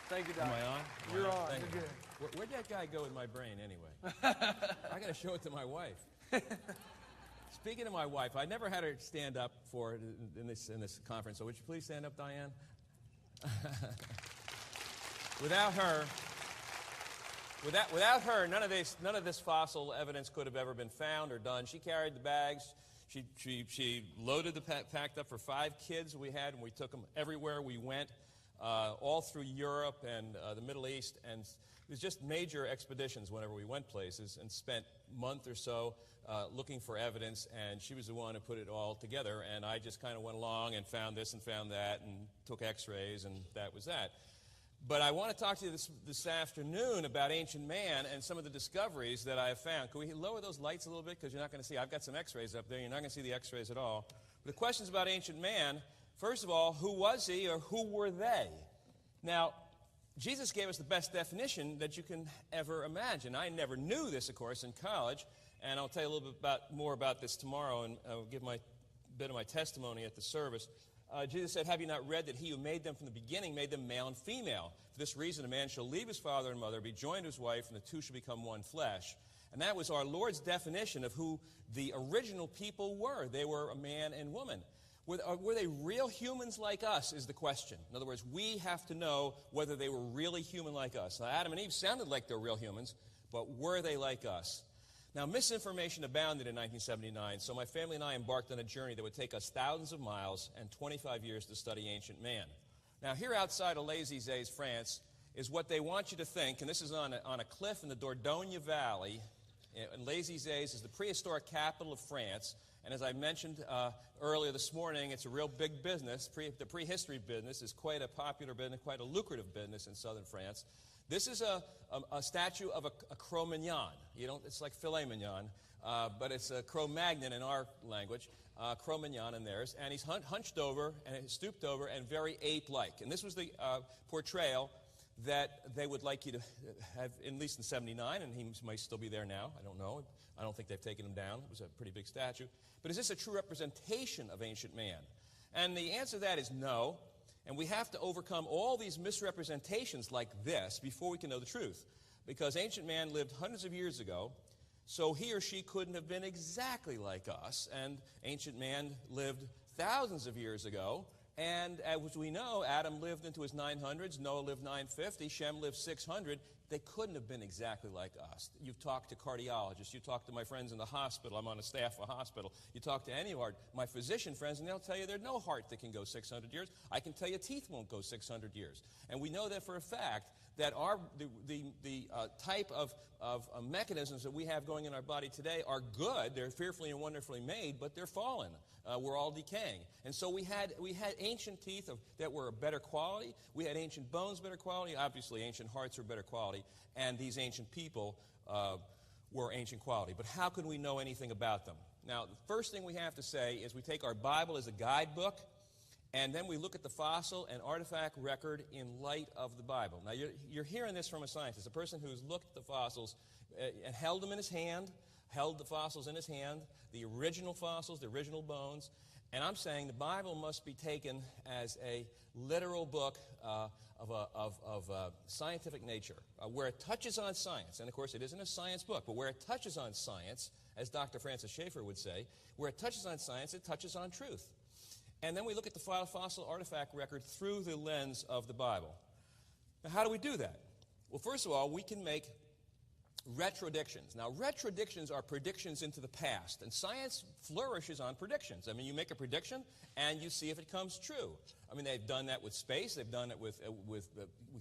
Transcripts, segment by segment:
Thank you, Doc. Am I on? You're on. Thank You're you. good. Where'd that guy go in my brain anyway? I got to show it to my wife. Speaking of my wife, I never had her stand up for it in this conference. So would you please stand up, Diane? Without her, none of this fossil evidence could have ever been found or done. She carried the bags. She loaded packed up for 5 kids we had, and we took them everywhere we went, all through Europe and the Middle East, and it was just major expeditions whenever we went places, and spent a month or so looking for evidence, and she was the one who put it all together, and I just kind of went along and found this and found that and took x-rays, and that was that. But I want to talk to you this afternoon about ancient man and some of the discoveries that I have found. Can we lower those lights a little bit? Because you're not going to see. I've got some x-rays up there. You're not going to see the x-rays at all. But the questions about ancient man, first of all, who was he or who were they? Now, Jesus gave us the best definition that you can ever imagine. I never knew this, of course, in college. And I'll tell you a little bit more about this tomorrow, and I'll give my bit of my testimony at the service. Jesus said, have you not read that he who made them from the beginning made them male and female? For this reason, a man shall leave his father and mother, be joined to his wife, and the two shall become one flesh. And that was our Lord's definition of who the original people were. They were a man and woman. Were they real humans like us is the question. In other words, we have to know whether they were really human like us. Now, Adam and Eve sounded like they're real humans, but were they like us? Now, misinformation abounded in 1979, so my family and I embarked on a journey that would take us thousands of miles and 25 years to study ancient man. Now, here outside of Les Isles, France, is what they want you to think, and this is on a cliff in the Dordogne Valley. And Les Isles is the prehistoric capital of France, and as I mentioned earlier this morning, it's a real big business. The prehistory business is quite a popular business, quite a lucrative business in southern France. This is a statue of a Cro-Magnon. It's like filet mignon, but it's a Cro-Magnon in our language, Cro-Magnon in theirs. And he's hunched over and stooped over and very ape-like. And this was the portrayal that they would like you to have, at least in 79, and he might still be there now. I don't know. I don't think they've taken him down. It was a pretty big statue. But is this a true representation of ancient man? And the answer to that is no. And we have to overcome all these misrepresentations like this before we can know the truth. Because ancient man lived hundreds of years ago, so he or she couldn't have been exactly like us. And ancient man lived thousands of years ago. And as we know, Adam lived into his 900s, Noah lived 950, Shem lived 600. They couldn't have been exactly like us. You've talked to cardiologists. You talk to my friends in the hospital. I'm on a staff of a hospital. You talk to any of my physician friends, and they'll tell you there's no heart that can go 600 years. I can tell you teeth won't go 600 years. And we know that for a fact that the type of mechanisms that we have going in our body today are good. They're fearfully and wonderfully made, but they're fallen. We're all decaying. And so we had ancient teeth that were of better quality. We had ancient bones better quality. Obviously, ancient hearts were better quality. And these ancient people were ancient quality. But how can we know anything about them? Now, the first thing we have to say is we take our Bible as a guidebook, and then we look at the fossil and artifact record in light of the Bible. Now, you're hearing this from a scientist, a person who's looked at the fossils and held them in his hand, held the fossils in his hand, the original fossils, the original bones. And I'm saying the Bible must be taken as a literal book of scientific nature, where it touches on science. And, of course, it isn't a science book, but where it touches on science, as Dr. Francis Schaeffer would say, where it touches on science, it touches on truth. And then we look at the fossil artifact record through the lens of the Bible. Now, how do we do that? Well, first of all, we can make retrodictions. Now, retrodictions are predictions into the past, and science flourishes on predictions. I mean, you make a prediction, and you see if it comes true. I mean, they've done that with space. They've done it with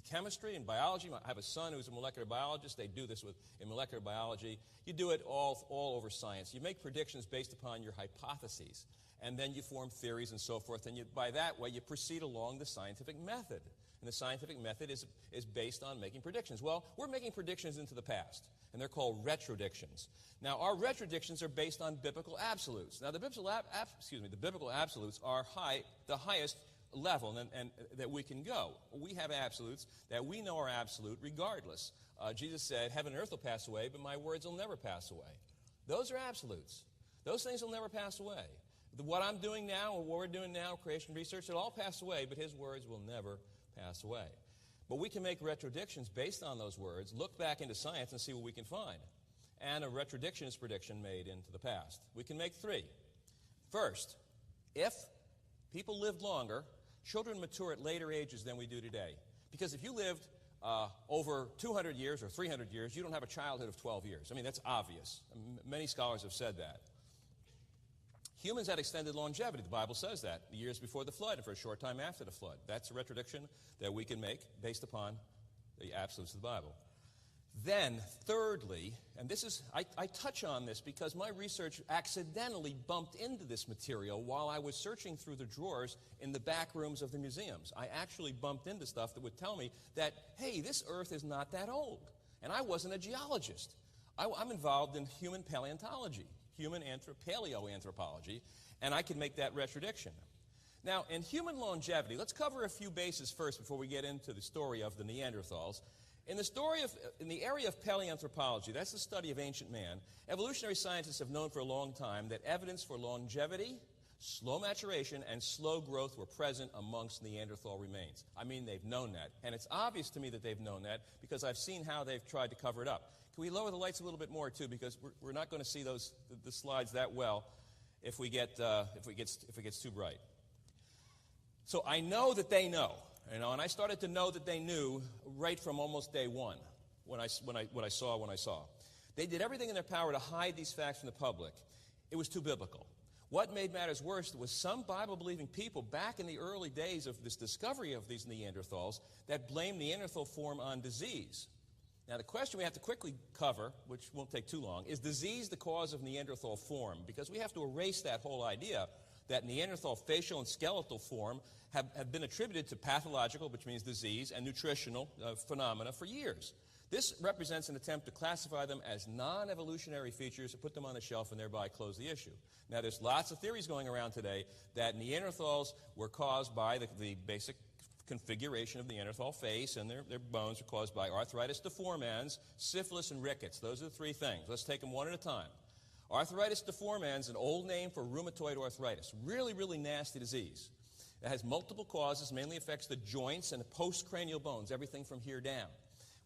chemistry and biology. I have a son who's a molecular biologist. They do this in molecular biology. You do it all over science. You make predictions based upon your hypotheses, and then you form theories and so forth, and by that way, you proceed along the scientific method. And the scientific method is based on making predictions. Well, we're making predictions into the past, and they're called retrodictions. Now, our retrodictions are based on biblical absolutes. Now, the biblical absolutes are the highest level and that we can go. We have absolutes that we know are absolute regardless. Jesus said, heaven and earth will pass away, but my words will never pass away. Those are absolutes. Those things will never pass away. What I'm doing now, or what we're doing now, creation research, it'll all pass away, but his words will never pass away. But we can make retrodictions based on those words, look back into science and see what we can find. And a retrodiction is prediction made into the past. We can make 3. First, if people lived longer, children mature at later ages than we do today. Because if you lived over 200 years or 300 years, you don't have a childhood of 12 years. I mean, that's obvious. Many scholars have said that. Humans had extended longevity. The Bible says that. Years before the flood and for a short time after the flood. That's a retrodiction that we can make based upon the absolutes of the Bible. Then, thirdly, and this is, I touch on this because my research accidentally bumped into this material while I was searching through the drawers in the back rooms of the museums. I actually bumped into stuff that would tell me that, hey, this Earth is not that old. And I wasn't a geologist. I'm involved in human paleontology, human paleoanthropology, and I can make that retrodiction. Now, in human longevity, let's cover a few bases first before we get into the story of the Neanderthals. In the area of paleoanthropology, that's the study of ancient man, evolutionary scientists have known for a long time that evidence for longevity, slow maturation, and slow growth were present amongst Neanderthal remains. I mean, they've known that. And it's obvious to me that they've known that because I've seen how they've tried to cover it up. Can we lower the lights a little bit more, too, because we're not going to see the slides that well if it gets too bright. So I know that they know. And I started to know that they knew right from almost day one when I saw. They did everything in their power to hide these facts from the public. It was too biblical. What made matters worse was some Bible-believing people back in the early days of this discovery of these Neanderthals that blamed Neanderthal form on disease. Now, the question we have to quickly cover, which won't take too long, is disease the cause of Neanderthal form? Because we have to erase that whole idea that Neanderthal facial and skeletal form have been attributed to pathological, which means disease, and nutritional phenomena for years. This represents an attempt to classify them as non-evolutionary features, put them on the shelf, and thereby close the issue. Now, there's lots of theories going around today that Neanderthals were caused by the basic configuration of the Neanderthal face, and their bones were caused by arthritis deformans, syphilis, and rickets. Those are the 3 things. Let's take them one at a time. Arthritis deformans is an old name for rheumatoid arthritis. Really, really nasty disease. It has multiple causes, mainly affects the joints and the postcranial bones, everything from here down.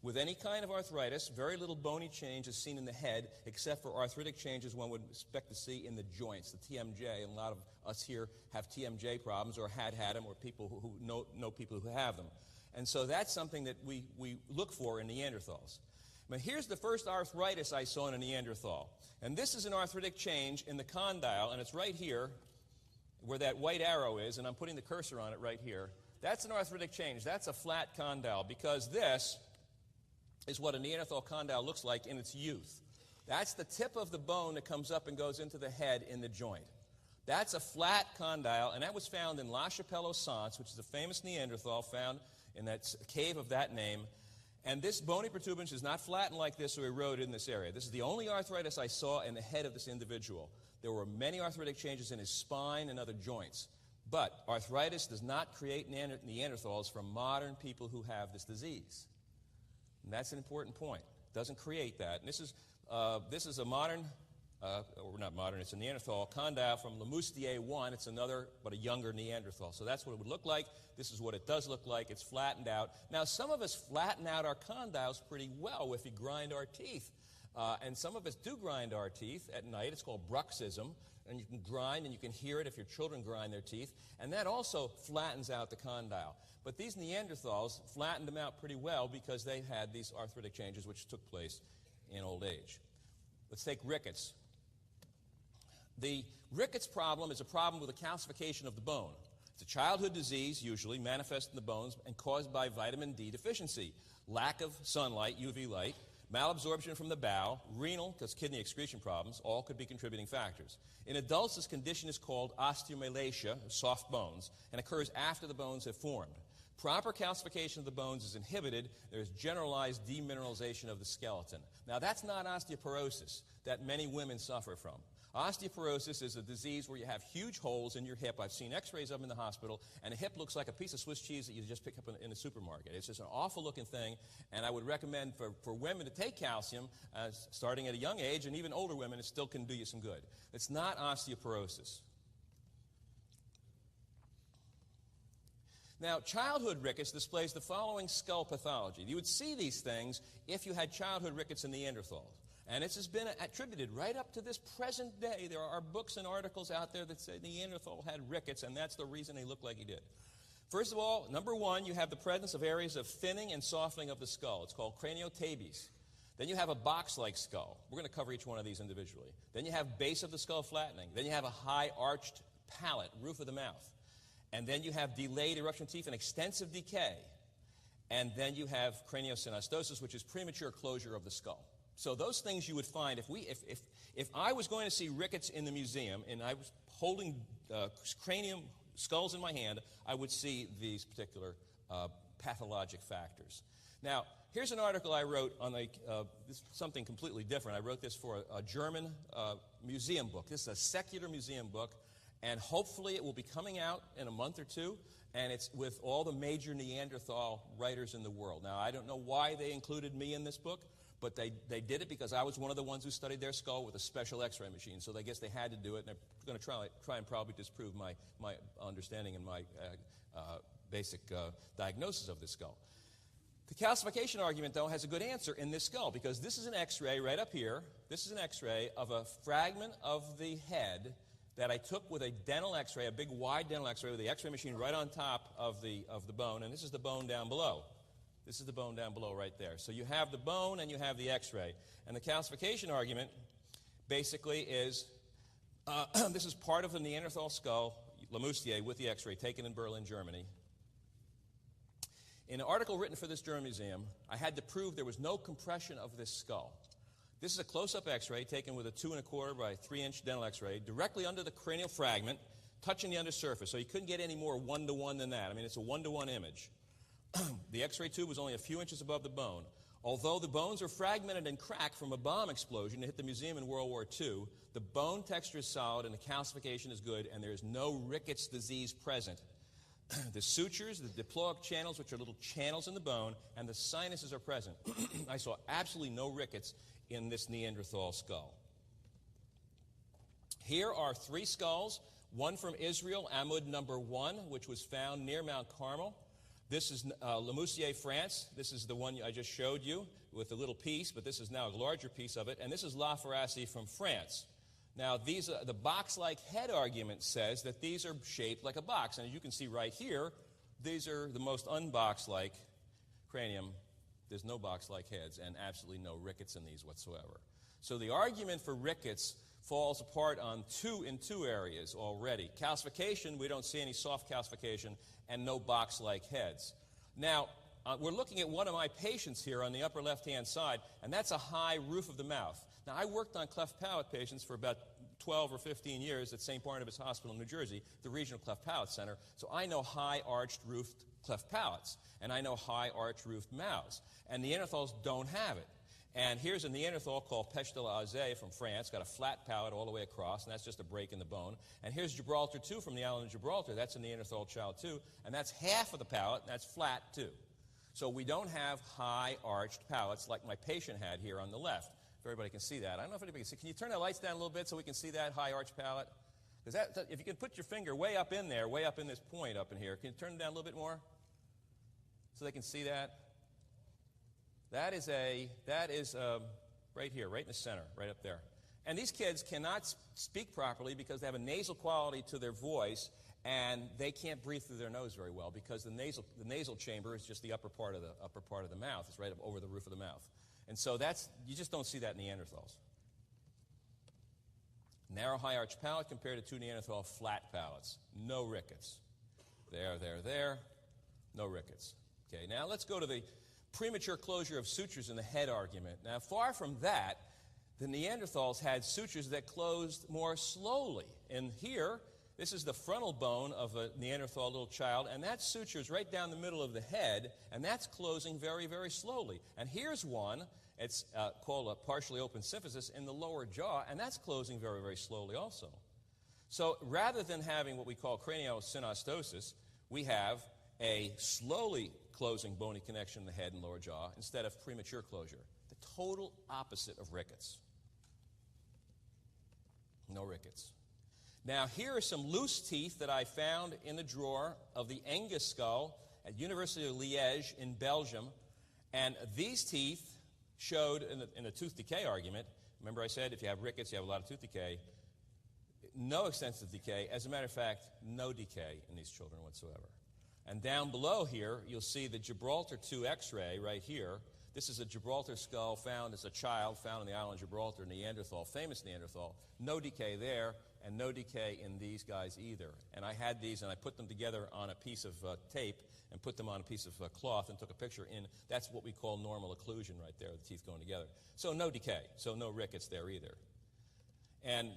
With any kind of arthritis, very little bony change is seen in the head, except for arthritic changes one would expect to see in the joints, the TMJ. And a lot of us here have TMJ problems or had them, or people who know people who have them. And so that's something that we look for in Neanderthals. But here's the first arthritis I saw in a Neanderthal. And this is an arthritic change in the condyle, and it's right here where that white arrow is, and I'm putting the cursor on it right here. That's an arthritic change. That's a flat condyle, because this is what a Neanderthal condyle looks like in its youth. That's the tip of the bone that comes up and goes into the head in the joint. That's a flat condyle, and that was found in La Chapelle-aux-Saints, which is a famous Neanderthal found in that cave of that name. And this bony protuberance is not flattened like this or eroded in this area. This is the only arthritis I saw in the head of this individual. There were many arthritic changes in his spine and other joints. But arthritis does not create Neanderthals from modern people who have this disease. And that's an important point. It doesn't create that. And this is a modern, or not modern, it's a Neanderthal condyle from Lemoustier 1. It's another, but a younger Neanderthal. So that's what it would look like. This is what it does look like. It's flattened out. Now, some of us flatten out our condyles pretty well if we grind our teeth. And some of us do grind our teeth at night. It's called bruxism. And you can grind, and you can hear it if your children grind their teeth. And that also flattens out the condyle. But these Neanderthals flattened them out pretty well because they had these arthritic changes which took place in old age. Let's take rickets. The rickets problem is a problem with the calcification of the bone. It's a childhood disease, usually, manifest in the bones and caused by vitamin D deficiency, lack of sunlight, UV light, malabsorption from the bowel, renal, because kidney excretion problems, all could be contributing factors. In adults, this condition is called osteomalacia, soft bones, and occurs after the bones have formed. Proper calcification of the bones is inhibited. There's generalized demineralization of the skeleton. Now, that's not osteoporosis that many women suffer from. Osteoporosis is a disease where you have huge holes in your hip. I've seen x-rays of them in the hospital, and a hip looks like a piece of Swiss cheese that you just pick up in a supermarket. It's just an awful-looking thing, and I would recommend for women to take calcium starting at a young age, and even older women, it still can do you some good. It's not osteoporosis. Now, childhood rickets displays the following skull pathology. You would see these things if you had childhood rickets in Neanderthals. And this has been attributed right up to this present day. There are books and articles out there that say Neanderthal had rickets, and that's the reason he looked like he did. First of all, number one, you have the presence of areas of thinning and softening of the skull. It's called craniotabes. Then you have a box-like skull. We're going to cover each one of these individually. Then you have base of the skull flattening. Then you have a high arched palate, roof of the mouth. And then you have delayed eruption of teeth and extensive decay. And then you have craniosynostosis, which is premature closure of the skull. So those things you would find, if I was going to see rickets in the museum and I was holding cranium skulls in my hand, I would see these particular pathologic factors. Now, here's an article I wrote on something completely different. I wrote this for a German museum book. This is a secular museum book, and hopefully it will be coming out in a month or two, and it's with all the major Neanderthal writers in the world. Now, I don't know why they included me in this book, but they did it because I was one of the ones who studied their skull with a special x-ray machine. So I guess they had to do it, and they're going to try and probably disprove my understanding and my basic diagnosis of this skull. The calcification argument, though, has a good answer in this skull, because this is an x-ray right up here. This is an x-ray of a fragment of the head that I took with a dental x-ray, a big wide dental x-ray with the x-ray machine right on top of the bone, and this is the bone down below. This is the bone down below right there. So you have the bone and you have the x-ray. And the calcification argument basically is, this is part of the Neanderthal skull, Lemoustier, with the x-ray, taken in Berlin, Germany. In an article written for this German museum, I had to prove there was no compression of this skull. This is a close-up x-ray taken with a 2 1/4 by 3-inch dental x-ray directly under the cranial fragment, touching the undersurface. So you couldn't get any more one-to-one than that. I mean, it's a one-to-one image. The x-ray tube was only a few inches above the bone. Although the bones are fragmented and cracked from a bomb explosion that hit the museum in World War II, the bone texture is solid and the calcification is good, and there is no rickets disease present. The sutures, the diploic channels, which are little channels in the bone, and the sinuses are present. I saw absolutely no rickets in this Neanderthal skull. Here are 3 skulls, one from Israel, Amud number 1, which was found near Mount Carmel. This is Lemoustier, France. This is the one I just showed you with a little piece, but this is now a larger piece of it. And this is La Ferrassi from France. Now, the box-like head argument says that these are shaped like a box. And as you can see right here, these are the most unbox-like cranium. There's no box-like heads and absolutely no rickets in these whatsoever. So the argument for rickets falls apart in two areas already. Calcification, we don't see any soft calcification, and no box-like heads. Now, we're looking at one of my patients here on the upper left-hand side, and that's a high roof of the mouth. Now, I worked on cleft palate patients for about 12 or 15 years at St. Barnabas Hospital in New Jersey, the Regional Cleft Palate Center, so I know high-arched roofed cleft palates, and I know high-arched roofed mouths, and Neanderthals don't have it. And here's a Neanderthal called Pech de la Haze from France, got a flat palate all the way across, and that's just a break in the bone. And here's Gibraltar, too, from the island of Gibraltar. That's a Neanderthal child, too, and that's half of the palate, and that's flat, too. So we don't have high-arched palates like my patient had here on the left. If everybody can see that. I don't know if anybody can see. Can you turn the lights down a little bit so we can see that high-arched palate? Because if you can put your finger way up in there, way up in this point up in here, can you turn it down a little bit more so they can see that? That is right here, right in the center, right up there. And these kids cannot speak properly because they have a nasal quality to their voice, and they can't breathe through their nose very well because the nasal chamber is just the upper part of the mouth. It's right up over the roof of the mouth. And so you just don't see that in Neanderthals. Narrow, high-arched palate compared to 2 Neanderthal flat palates. No rickets. There. No rickets. Okay, now let's go to the premature closure of sutures in the head argument. Now, far from that, the Neanderthals had sutures that closed more slowly. And here, this is the frontal bone of a Neanderthal little child, and that suture is right down the middle of the head, and that's closing very, very slowly. And here's one, it's called a partially open symphysis in the lower jaw, and that's closing very, very slowly also. So rather than having what we call craniosynostosis, we have a slowly closing bony connection in the head and lower jaw instead of premature closure. The total opposite of rickets. No rickets. Now, here are some loose teeth that I found in the drawer of the Angus skull at University of Liège in Belgium. And these teeth showed, in the tooth decay argument, remember I said if you have rickets, you have a lot of tooth decay, no extensive decay. As a matter of fact, no decay in these children whatsoever. And down below here, you'll see the Gibraltar 2 X-ray right here. This is a Gibraltar skull found as a child, found on the island of Gibraltar, Neanderthal, famous Neanderthal. No decay there, and no decay in these guys either. And I had these, and I put them together on a piece of tape and put them on a piece of cloth and took a picture in. That's what we call normal occlusion right there, the teeth going together. So no decay, so no rickets there either. And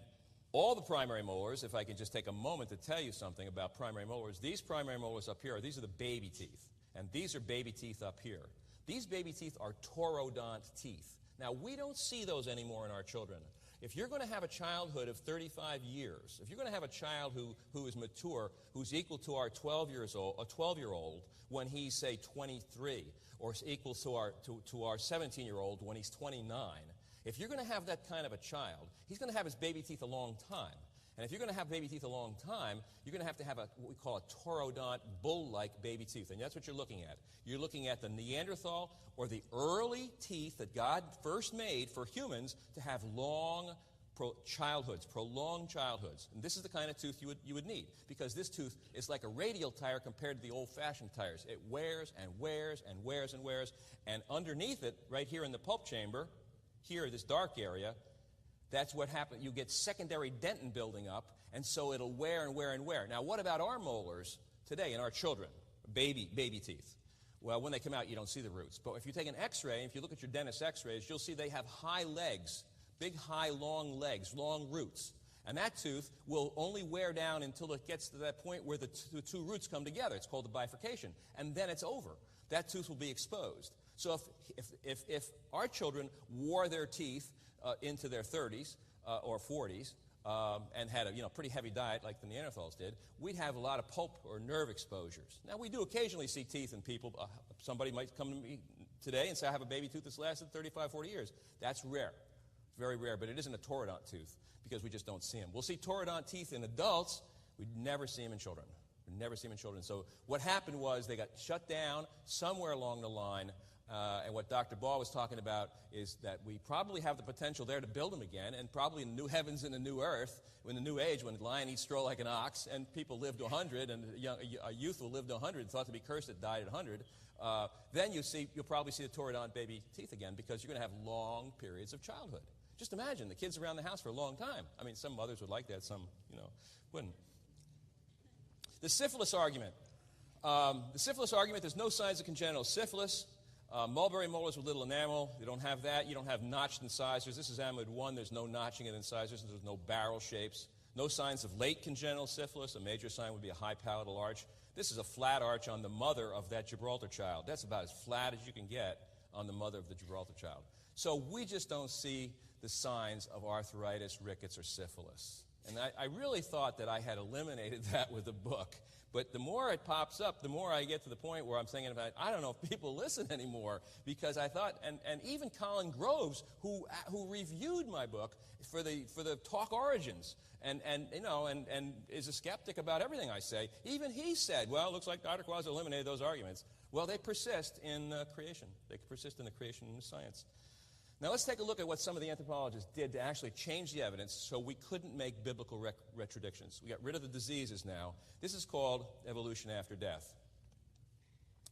all the primary molars, if I can just take a moment to tell you something about primary molars, these primary molars up here, these are the baby teeth. And these are baby teeth up here. These baby teeth are taurodont teeth. Now, we don't see those anymore in our children. If you're going to have a childhood of 35 years, if you're going to have a child who is mature, who's equal to our 12-year-old when he's, say, 23, or equal to our 17-year-old when he's 29, if you're going to have that kind of a child, he's going to have his baby teeth a long time. And if you're going to have baby teeth a long time, you're going to have what we call a taurodont, bull-like baby teeth. And that's what you're looking at. You're looking at the Neanderthal or the early teeth that God first made for humans to have long childhoods, prolonged childhoods. And this is the kind of tooth you would need, because this tooth is like a radial tire compared to the old-fashioned tires. It wears and wears and wears and wears. And underneath it, right here in the pulp chamber, here, this dark area, that's what happens. You get secondary dentin building up, and so it'll wear and wear and wear. Now, what about our molars today in our children, baby teeth? Well, when they come out, you don't see the roots. But if you take an X-ray, if you look at your dentist X-rays, you'll see they have high legs, big, high, long legs, long roots. And that tooth will only wear down until it gets to that point where the two roots come together. It's called the bifurcation. And then it's over. That tooth will be exposed. So if our children wore their teeth into their 30s or 40s and had a pretty heavy diet like the Neanderthals did, we'd have a lot of pulp or nerve exposures. Now, we do occasionally see teeth in people. Somebody might come to me today and say, I have a baby tooth that's lasted 35, 40 years. That's rare. It's very rare, but it isn't a taurodont tooth because we just don't see them. We'll see taurodont teeth in adults. We'd never see them in children. We'd never see them in children. So what happened was they got shut down somewhere along the line. And what Dr. Ball was talking about is that we probably have the potential there to build them again, and probably in the new heavens and the new earth, in the new age, when the lion eats straw like an ox, and people live to 100, and a youth will live to 100, thought to be cursed that died at 100, then you'll probably see the taurodont baby teeth again, because you're going to have long periods of childhood. Just imagine the kids around the house for a long time. I mean, some mothers would like that, some, wouldn't. The syphilis argument. There's no signs of congenital syphilis. Mulberry molars with little enamel, you don't have that. You don't have notched incisors. This is amide 1. There's no notching in incisors. There's no barrel shapes. No signs of late congenital syphilis. A major sign would be a high palatal arch. This is a flat arch on the mother of that Gibraltar child. That's about as flat as you can get on the mother of the Gibraltar child. So we just don't see the signs of arthritis, rickets, or syphilis. And I really thought that I had eliminated that with the book. But the more it pops up, the more I get to the point where I'm thinking about, I don't know if people listen anymore, because I thought, and even Colin Groves, who reviewed my book for the Talk Origins, and is a skeptic about everything I say, even he said, well, it looks like Dr. Cuozzo eliminated those arguments. Well, they persist in creation. They persist in the creation of science. Now let's take a look at what some of the anthropologists did to actually change the evidence so we couldn't make biblical retradictions. We got rid of the diseases now. This is called evolution after death.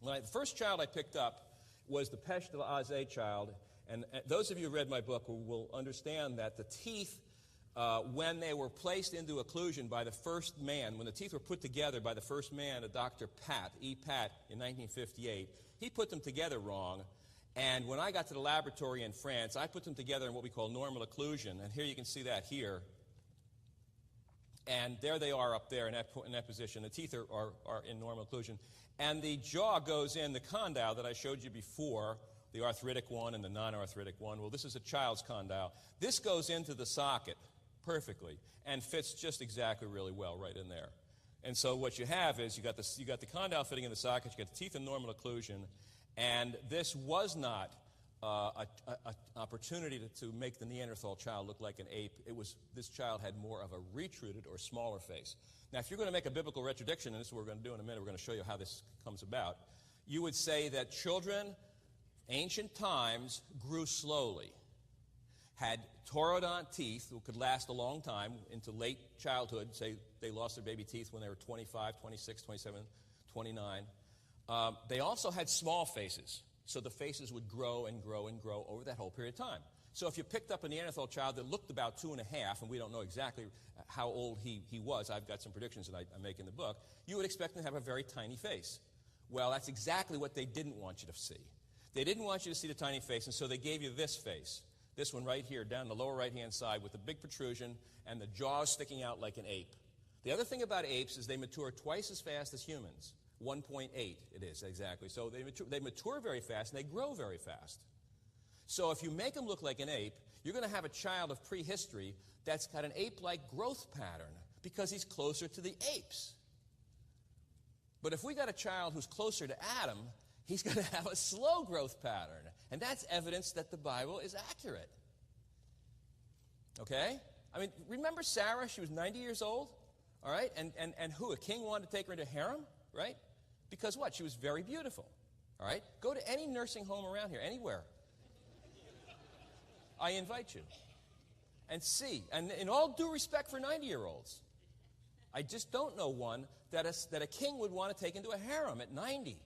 The first child I picked up was the Pesh de l'Aze child, and those of you who read my book will understand that the teeth, when they were placed into occlusion by the first man, when the teeth were put together by the first man, a Dr. Pat, E. Pat, in 1958, he put them together wrong. And when I got to the laboratory in France, I put them together in what we call normal occlusion. And here you can see that here. And there they are up there in that position. The teeth are in normal occlusion. And the jaw goes in, the condyle that I showed you before, the arthritic one and the non-arthritic one. Well, this is a child's condyle. This goes into the socket perfectly and fits just exactly really well right in there. And so what you have is you got the condyle fitting in the socket, you got the teeth in normal occlusion. And this was not an opportunity to make the Neanderthal child look like an ape. This child had more of a retreated or smaller face. Now, if you're going to make a biblical retrodiction, and this is what we're going to do in a minute, we're going to show you how this comes about, you would say that children, ancient times, grew slowly, had ortodont teeth that could last a long time into late childhood. Say they lost their baby teeth when they were 25, 26, 27, 29. They also had small faces, so the faces would grow and grow and grow over that whole period of time. So if you picked up a Neanderthal child that looked about 2.5, and we don't know exactly how old he was, I've got some predictions that I make in the book, you would expect him to have a very tiny face. Well, that's exactly what they didn't want you to see. They didn't want you to see the tiny face, and so they gave you this face. This one right here, down the lower right-hand side with the big protrusion and the jaws sticking out like an ape. The other thing about apes is they mature twice as fast as humans. 1.8 it is, exactly. So they mature very fast, and they grow very fast. So if you make them look like an ape, you're going to have a child of prehistory that's got an ape-like growth pattern because he's closer to the apes. But if we got a child who's closer to Adam, he's going to have a slow growth pattern. And that's evidence that the Bible is accurate. Okay? I mean, remember Sarah? She was 90 years old, all right? And who? A king wanted to take her into harem, right? Because what? She was very beautiful, all right? Go to any nursing home around here, anywhere. I invite you. And see, and in all due respect for 90-year-olds, I just don't know one that a king would want to take into a harem at 90.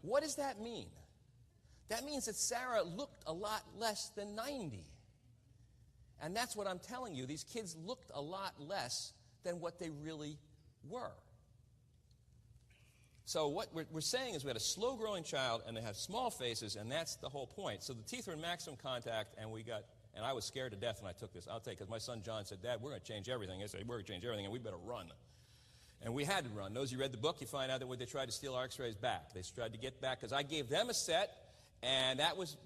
What does that mean? That means that Sarah looked a lot less than 90. And that's what I'm telling you. These kids looked a lot less than what they really were. So what we're saying is we had a slow-growing child, and they had small faces, and that's the whole point. So the teeth were in maximum contact, and I was scared to death when I took this. I'll tell you, because my son John said, Dad, we're going to change everything. I said, we're going to change everything, and we better run. And we had to run. Those of you who read the book, you find out that when they tried to steal our x-rays back, they tried to get back, because I gave them a set, and that was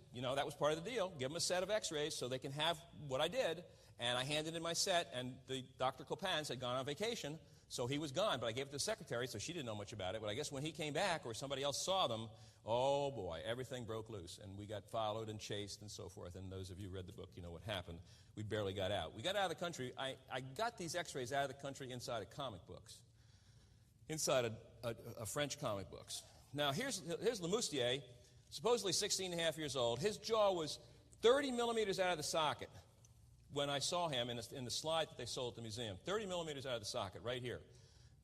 part of the deal. Give them a set of x-rays so they can have what I did, and I handed in my set, and Dr. Copans had gone on vacation, so he was gone, but I gave it to the secretary, so she didn't know much about it. But I guess when he came back or somebody else saw them, oh boy, everything broke loose, and we got followed and chased and so forth. And those of you who read the book, you know what happened. We barely got out. We got out of the country. I got these x-rays out of the country inside of comic books, inside a French comic books. Now, here's Lemoustier, supposedly 16 and a half years old. His jaw was 30 millimeters out of the socket when I saw him in the slide that they sold at the museum. 30 millimeters out of the socket, right here.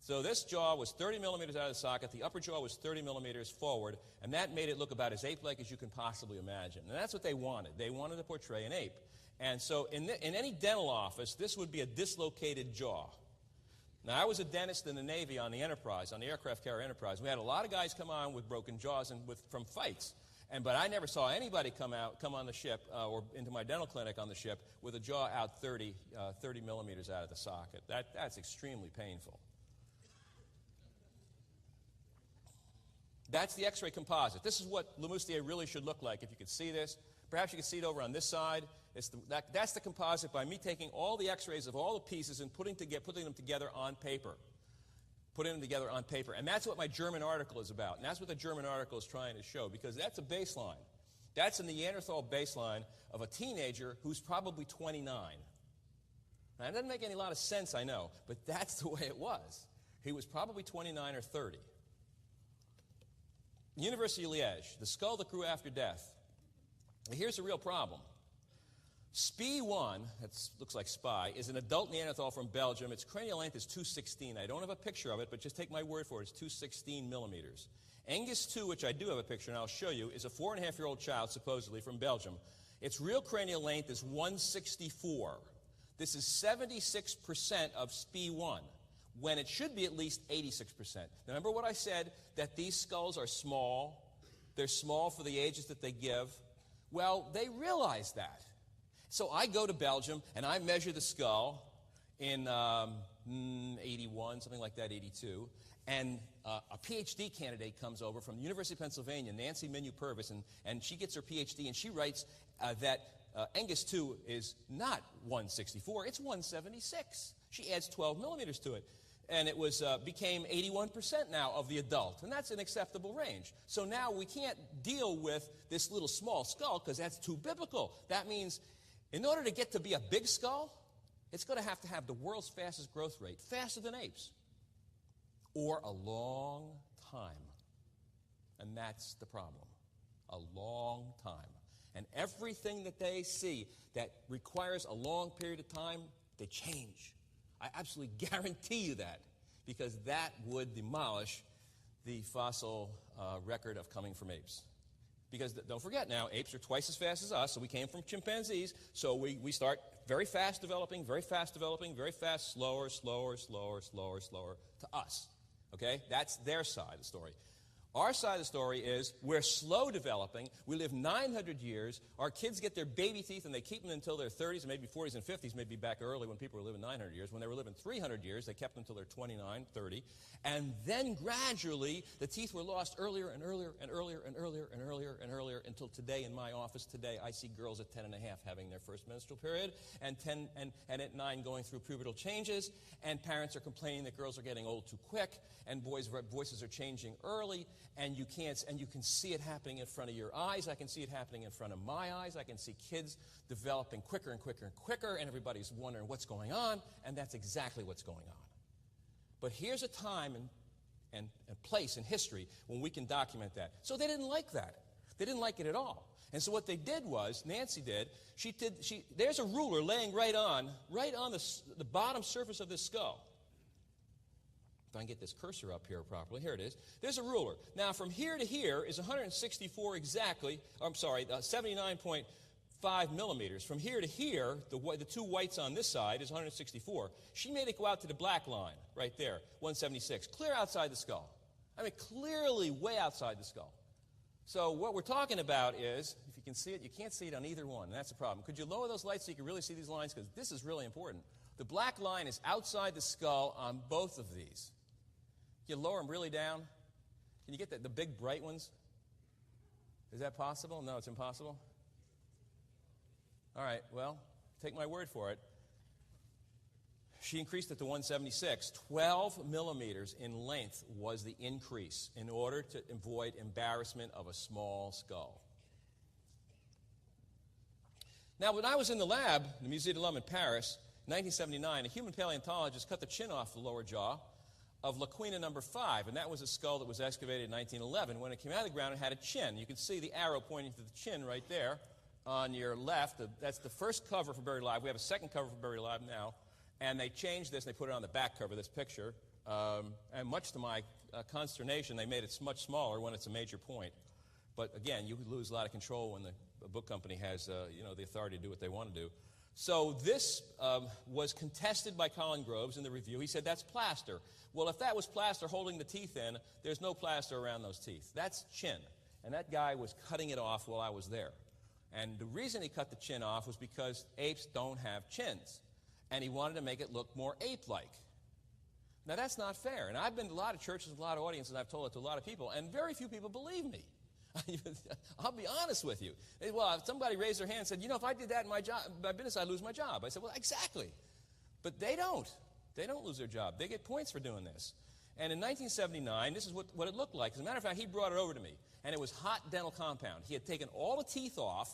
So this jaw was 30 millimeters out of the socket. The upper jaw was 30 millimeters forward, and that made it look about as ape-like as you can possibly imagine. And that's what they wanted. They wanted to portray an ape. And so in any dental office, this would be a dislocated jaw. Now, I was a dentist in the Navy on the Enterprise, on the aircraft carrier Enterprise. We had a lot of guys come on with broken jaws and from fights. But I never saw anybody come on the ship or into my dental clinic on the ship with a jaw out 30 millimeters out of the socket. That's extremely painful. That's the x-ray composite. This is what Lemoustier really should look like. If you could see this, perhaps you could see it over on this side. That's the composite by me taking all the x-rays of all the pieces and putting them together on paper. Putting them together on paper. And that's what my German article is about. And that's what the German article is trying to show, because that's a baseline. That's a Neanderthal baseline of a teenager who's probably 29. Now, it doesn't make any lot of sense, I know, but that's the way it was. He was probably 29 or 30. University of Liège, the skull that grew after death. Now, here's the real problem. SPI1, that looks like spy, is an adult Neanderthal from Belgium. Its cranial length is 216. I don't have a picture of it, but just take my word for it. It's 216 millimeters. Angus 2, which I do have a picture, and I'll show you, is a 4.5-year-old child, supposedly, from Belgium. Its real cranial length is 164. This is 76% of SPI1, when it should be at least 86%. Now, remember what I said, that these skulls are small? They're small for the ages that they give. Well, they realize that. So I go to Belgium, and I measure the skull in 81, something like that, 82. And a PhD candidate comes over from the University of Pennsylvania, Nancy Minu-Purvis, and she gets her PhD, and she writes that Angus 2 is not 164, it's 176. She adds 12 millimeters to it. and it was became 81% now of the adult, and that's an acceptable range. So now we can't deal with this little small skull because that's too biblical. That means in order to get to be a big skull, it's going to have the world's fastest growth rate, faster than apes, or a long time. And that's the problem, a long time. And everything that they see that requires a long period of time, they change. I absolutely guarantee you that, because that would demolish the fossil record of coming from apes. Because don't forget now, apes are twice as fast as us, so we came from chimpanzees, so we start very fast developing, very fast, slower to us. Okay? That's their side of the story. Our side of the story is we're slow developing. We live 900 years. Our kids get their baby teeth, and they keep them until their 30s, and maybe 40s and 50s, maybe back early when people were living 900 years. When they were living 300 years, they kept them until they're 29, 30. And then gradually, the teeth were lost earlier and earlier and earlier and earlier and earlier and earlier until today in my office today, I see girls at 10 and a half having their first menstrual period, and at 9 going through pubertal changes, and parents are complaining that girls are getting old too quick, and boys' voices are changing early, and you can see it happening in front of your eyes. I can see it happening in front of my eyes. I can see kids developing quicker and quicker and quicker, and everybody's wondering what's going on, and that's exactly what's going on. But here's a time and place in history when we can document that. So they didn't like that. They didn't like it at all. And so what they did was, Nancy did, there's a ruler laying right on the bottom surface of this skull. If I can get this cursor up here properly, here it is. There's a ruler. Now, from here to here is 164 exactly, 79.5 millimeters. From here to here, the two whites on this side is 164. She made it go out to the black line right there, 176, clear outside the skull. I mean, clearly way outside the skull. So what we're talking about is, if you can see it, you can't see it on either one, and that's the problem. Could you lower those lights so you can really see these lines? Because this is really important. The black line is outside the skull on both of these. You lower them really down. Can you get the big bright ones? Is that possible? No, it's impossible. All right, well, take my word for it. She increased it to 176. 12 millimeters in length was the increase in order to avoid embarrassment of a small skull. Now, when I was in the lab, the Musée de l'Homme in Paris, in 1979, a human paleontologist cut the chin off the lower jaw of Laquina number 5, and that was a skull that was excavated in 1911. When it came out of the ground, it had a chin. You can see the arrow pointing to the chin right there on your left. That's the first cover for Buried Alive. We have a second cover for Buried Alive now, and they changed this, and they put it on the back cover of this picture, and much to my consternation, they made it much smaller when it's a major point. But again, you lose a lot of control when the book company has the authority to do what they want to do. So this was contested by Colin Groves in the review. He said, that's plaster. Well, if that was plaster holding the teeth in, there's no plaster around those teeth. That's chin. And that guy was cutting it off while I was there. And the reason he cut the chin off was because apes don't have chins. And he wanted to make it look more ape-like. Now, that's not fair. And I've been to a lot of churches, a lot of audiences, and I've told it to a lot of people, and very few people believe me. I'll be honest with you. Well, if somebody raised their hand and said, if I did that in my business, I'd lose my job. I said, well, exactly. But they don't. They don't lose their job. They get points for doing this. And in 1979, this is what it looked like. As a matter of fact, he brought it over to me, and it was hot dental compound. He had taken all the teeth off,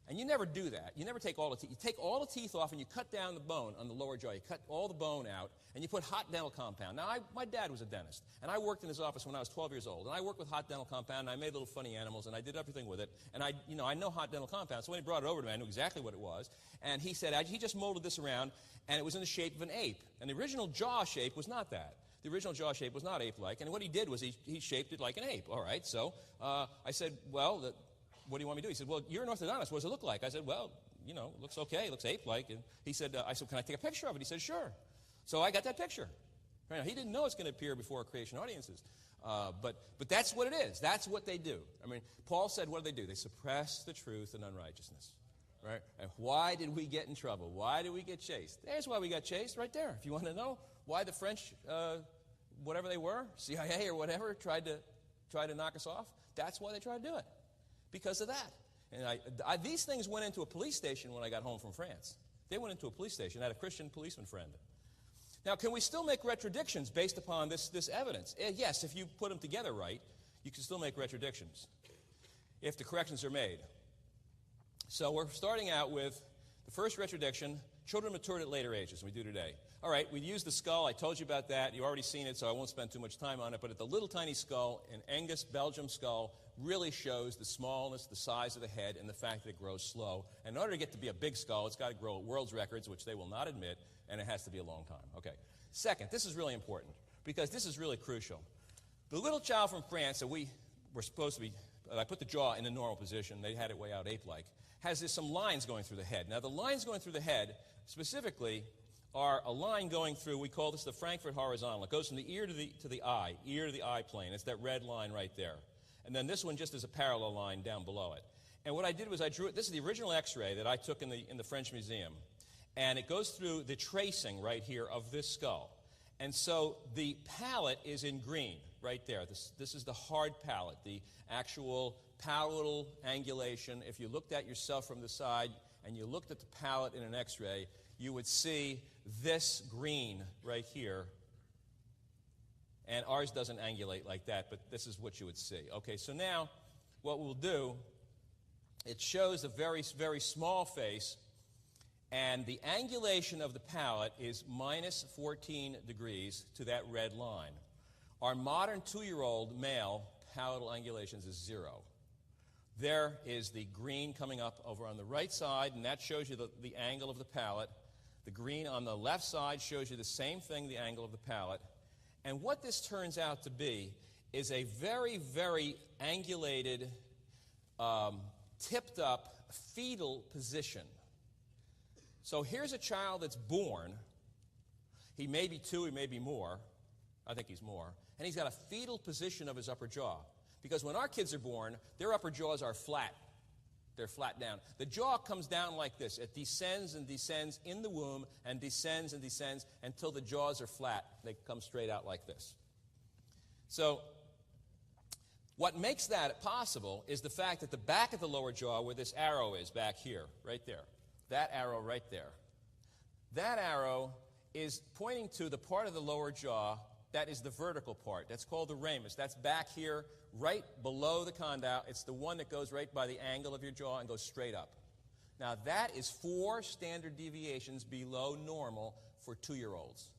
and you never do that. You never take all the teeth. You take all the teeth off, and you cut down the bone on the lower jaw. You cut all the bone out, and you put hot dental compound. Now, my dad was a dentist, and I worked in his office when I was 12 years old, and I worked with hot dental compound, and I made little funny animals, and I did everything with it, and I know hot dental compound, so when he brought it over to me, I knew exactly what it was, and he said he just molded this around, and it was in the shape of an ape, and the original jaw shape was not that. The original jaw shape was not ape-like, and what he did was he shaped it like an ape. All right, so I said, well, what do you want me to do? He said, well, you're an orthodontist. What does it look like? I said, well, it looks okay. It looks ape-like. And he said, I said, can I take a picture of it? He said, sure. So I got that picture. Right, he didn't know it's going to appear before creation audiences. But that's what it is. That's what they do. I mean, Paul said, what do? They suppress the truth and unrighteousness. Right? And why did we get in trouble? Why did we get chased? There's why we got chased right there. If you want to know why the French, whatever they were, CIA or whatever, tried to knock us off, that's why they tried to do it. Because of that. And these things went into a police station when I got home from France. They went into a police station. I had a Christian policeman friend. Now, can we still make retrodictions based upon this evidence? Yes, if you put them together right, you can still make retrodictions if the corrections are made. So we're starting out with the first retrodiction: children matured at later ages, than we do today. All right, we used the skull. I told you about that. You've already seen it, so I won't spend too much time on it. But the little tiny skull, an Angus Belgium skull, really shows the smallness, the size of the head, and the fact that it grows slow. And in order to get to be a big skull, it's got to grow at world's records, which they will not admit, and it has to be a long time. Okay. Second, this is really important, because this is really crucial. The little child from France that we were supposed to be, I put the jaw in the normal position, they had it way out ape-like, has some lines going through the head. Now, the lines going through the head, specifically, are a line going through, we call this the Frankfurt horizontal. It goes from the ear to the eye plane. It's that red line right there. And then this one just is a parallel line down below it. And what I did was I drew it. This is the original X-ray that I took in the French Museum. And it goes through the tracing right here of this skull. And so the palate is in green right there. This is the hard palate, the actual palatal angulation. If you looked at yourself from the side and you looked at the palate in an X-ray, you would see this green right here. And ours doesn't angulate like that, but this is what you would see. Okay, so now what we'll do, it shows a very, very small face, and the angulation of the palate is minus 14 degrees to that red line. Our modern 2-year-old male palatal angulations is 0. There is the green coming up over on the right side, and that shows you the angle of the palate. The green on the left side shows you the same thing, the angle of the palate. And what this turns out to be is a very, very angulated, tipped up fetal position. So here's a child that's born. He may be 2, he may be more. I think he's more. And he's got a fetal position of his upper jaw. Because when our kids are born, their upper jaws are flat. They're flat down. The jaw comes down like this. It descends and descends in the womb and descends until the jaws are flat. They come straight out like this. So what makes that possible is the fact that the back of the lower jaw, where this arrow is back here, right there, that arrow right there, that arrow is pointing to the part of the lower jaw that is the vertical part. That's called the ramus. That's back here, right below the condyle. It's the one that goes right by the angle of your jaw and goes straight up. Now, that is 4 standard deviations below normal for 2-year-olds.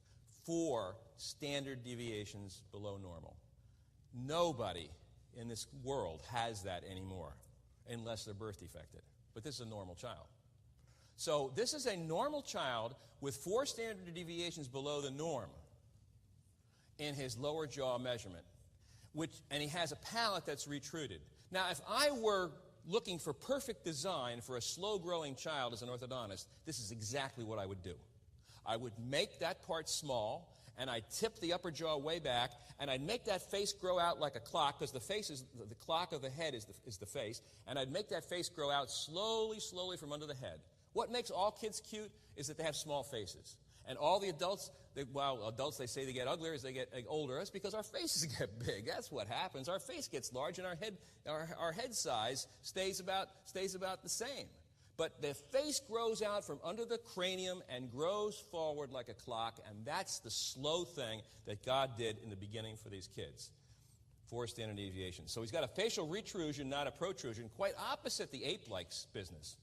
4 standard deviations below normal. Nobody in this world has that anymore, unless they're birth defected. But this is a normal child. So this is a normal child with 4 standard deviations below the norm in his lower jaw measurement, and he has a palate that's retruded. Now, if I were looking for perfect design for a slow-growing child as an orthodontist, this is exactly what I would do. I would make that part small, and I'd tip the upper jaw way back, and I'd make that face grow out like a clock, because the face is the clock of the head is the face, and I'd make that face grow out slowly, slowly from under the head. What makes all kids cute is that they have small faces. And all the adults, adults, they say they get uglier as they get older. That's because our faces get big. That's what happens. Our face gets large, and our head size stays about the same. But the face grows out from under the cranium and grows forward like a clock, and that's the slow thing that God did in the beginning for these kids. 4 standard deviations. So he's got a facial retrusion, not a protrusion, quite opposite the ape-like business.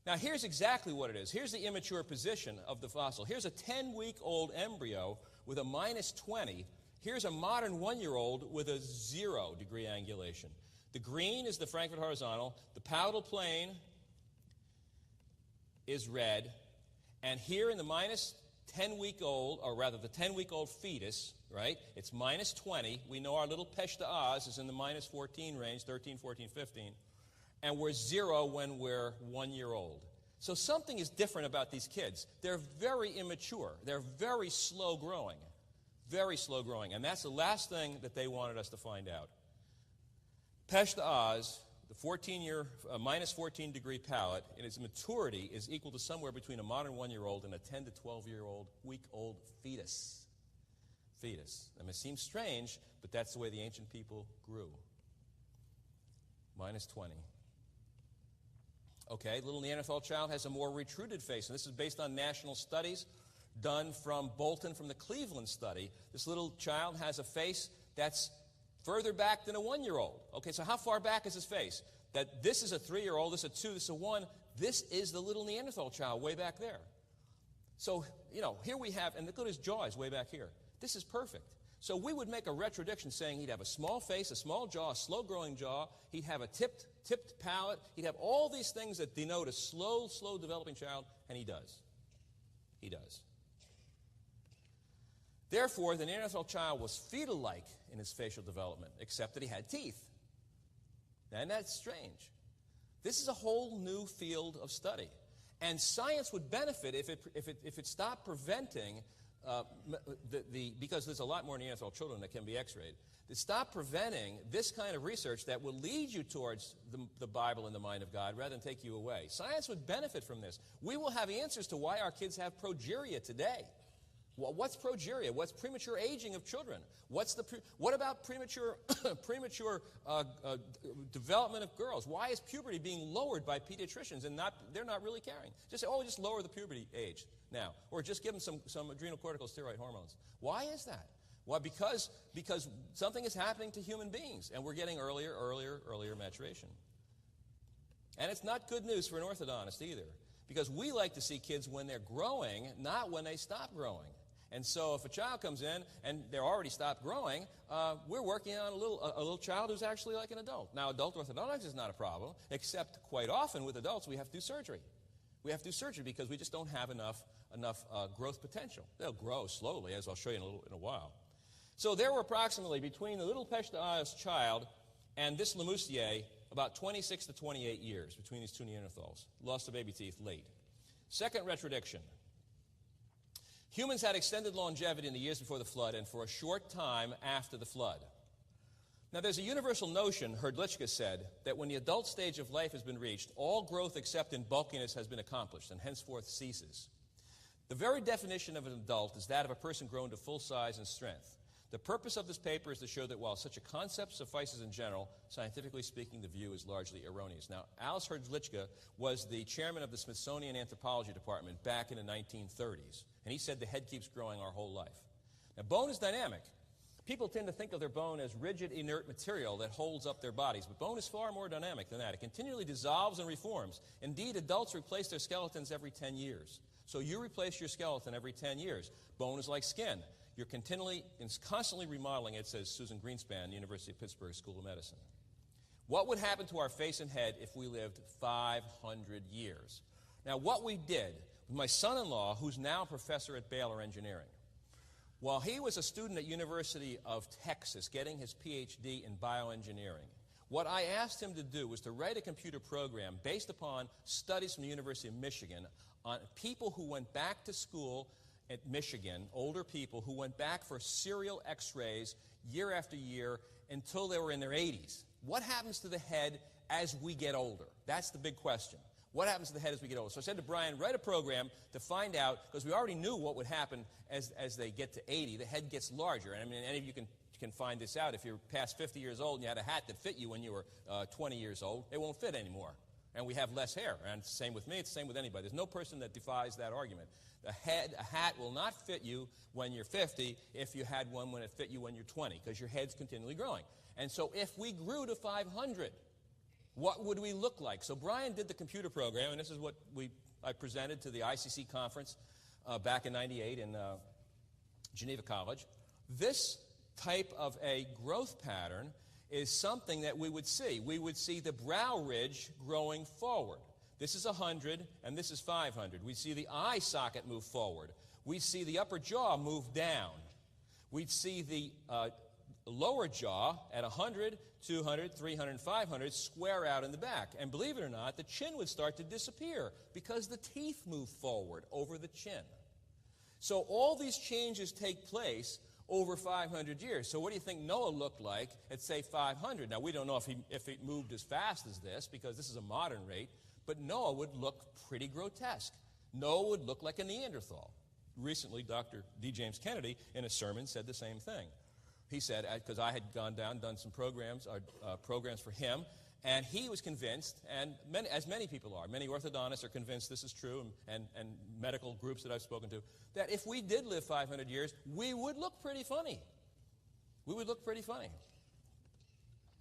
Now, here's exactly what it is. Here's the immature position of the fossil. Here's a 10-week-old embryo with a minus 20. Here's a modern 1-year-old with a 0-degree angulation. The green is the Frankfurt horizontal. The palatal plane is red. And here in the minus 10-week-old, or rather the 10-week-old fetus, right, it's minus 20. We know our little Pesh to Oz is in the minus 14 range, 13, 14, 15. And we're 0 when we're 1 year old. So something is different about these kids. They're very immature. They're very slow growing. Very slow growing. And that's the last thing that they wanted us to find out. Pesh to Oz, the minus 14-degree palate, in its maturity is equal to somewhere between a modern 1-year-old and a 10 to 12-year-old, week-old fetus. Fetus. I mean, it seems strange, but that's the way the ancient people grew. Minus 20. Okay, little Neanderthal child has a more retruded face, and this is based on national studies. done from Bolton from the Cleveland study. This little child has a face that's further back than a 1-year-old. Okay, so how far back is his face? That this is a 3-year-old, this is a 2, this is a 1. This is the little Neanderthal child way back there. So, here we have, and look at his jaw is way back here. This is perfect. So we would make a retrodiction saying he'd have a small face, a small jaw, a slow-growing jaw. He'd have a tipped palate. He'd have all these things that denote a slow developing child, and he does. He does. Therefore, the Neanderthal child was fetal-like in his facial development, except that he had teeth. And that's strange. This is a whole new field of study. And science would benefit if it stopped preventing, because there's a lot more Neanderthal children that can be x-rayed, to stop preventing this kind of research that will lead you towards the Bible and the mind of God rather than take you away. Science would benefit from this. We will have answers to why our kids have progeria today. Well, what's progeria? What's premature aging of children? What about premature development of girls? Why is puberty being lowered by pediatricians and they're not really caring? Just say, just lower the puberty age now, or just give them some adrenocorticosteroid hormones. Why is that? Well, because something is happening to human beings, and we're getting earlier maturation. And it's not good news for an orthodontist either, because we like to see kids when they're growing, not when they stop growing. And so if a child comes in and they're already stopped growing, we're working on a little child who's actually like an adult. Now, adult orthodontics is not a problem, except quite often with adults we have to do surgery. We have to do surgery because we just don't have enough growth potential. They'll grow slowly, as I'll show you in a while. So there were approximately, between the little Peshta's child and this Lemoussier, about 26 to 28 years between these two Neanderthals. Lost the baby teeth late. Second retrodiction. Humans had extended longevity in the years before the flood and for a short time after the flood. Now, there's a universal notion, Hrdlicka said, that when the adult stage of life has been reached, all growth except in bulkiness has been accomplished and henceforth ceases. The very definition of an adult is that of a person grown to full size and strength. The purpose of this paper is to show that while such a concept suffices in general, scientifically speaking, the view is largely erroneous. Now, Alice Hrdlicka was the chairman of the Smithsonian Anthropology Department back in the 1930s, and he said the head keeps growing our whole life. Now, bone is dynamic. People tend to think of their bone as rigid, inert material that holds up their bodies, but bone is far more dynamic than that. It continually dissolves and reforms. Indeed, adults replace their skeletons every 10 years. So you replace your skeleton every 10 years. Bone is like skin. You're constantly remodeling it, says Susan Greenspan, University of Pittsburgh School of Medicine. What would happen to our face and head if we lived 500 years? Now, what we did, my son-in-law, who's now a professor at Baylor Engineering, while he was a student at University of Texas getting his PhD in bioengineering, what I asked him to do was to write a computer program based upon studies from the University of Michigan on people who went back to school at Michigan, older people who went back for serial x-rays year after year until they were in their 80s. What happens to the head as we get older? That's the big question. What happens to the head as we get older? So I said to Brian, write a program to find out, because we already knew what would happen as they get to 80. The head gets larger. And I mean, any of you can find this out. If you're past 50 years old and you had a hat that fit you when you were 20 years old, it won't fit anymore. And we have less hair. And it's the same with me. It's the same with anybody. There's no person that defies that argument. A hat will not fit you when you're 50 if you had one when it fit you when you're 20, because your head's continually growing. And so if we grew to 500, what would we look like? So Brian did the computer program, and this is what I presented to the ICC conference back in '98 in Geneva College. This type of a growth pattern is something that we would see. We would see the brow ridge growing forward. This is 100, and this is 500. We see the eye socket move forward. We see the upper jaw move down. We'd see the lower jaw at 100, 200, 300, and 500 square out in the back. And believe it or not, the chin would start to disappear because the teeth move forward over the chin. So all these changes take place over 500 years. So what do you think Noah looked like at, say, 500? Now, we don't know if he moved as fast as this, because this is a modern rate, but Noah would look pretty grotesque. Noah would look like a Neanderthal. Recently, Dr. D. James Kennedy, in a sermon, said the same thing. He said, because I had gone down, done some programs for him, And he was convinced, and as many people are, many orthodontists are convinced this is true, and medical groups that I've spoken to, that if we did live 500 years, we would look pretty funny. We would look pretty funny.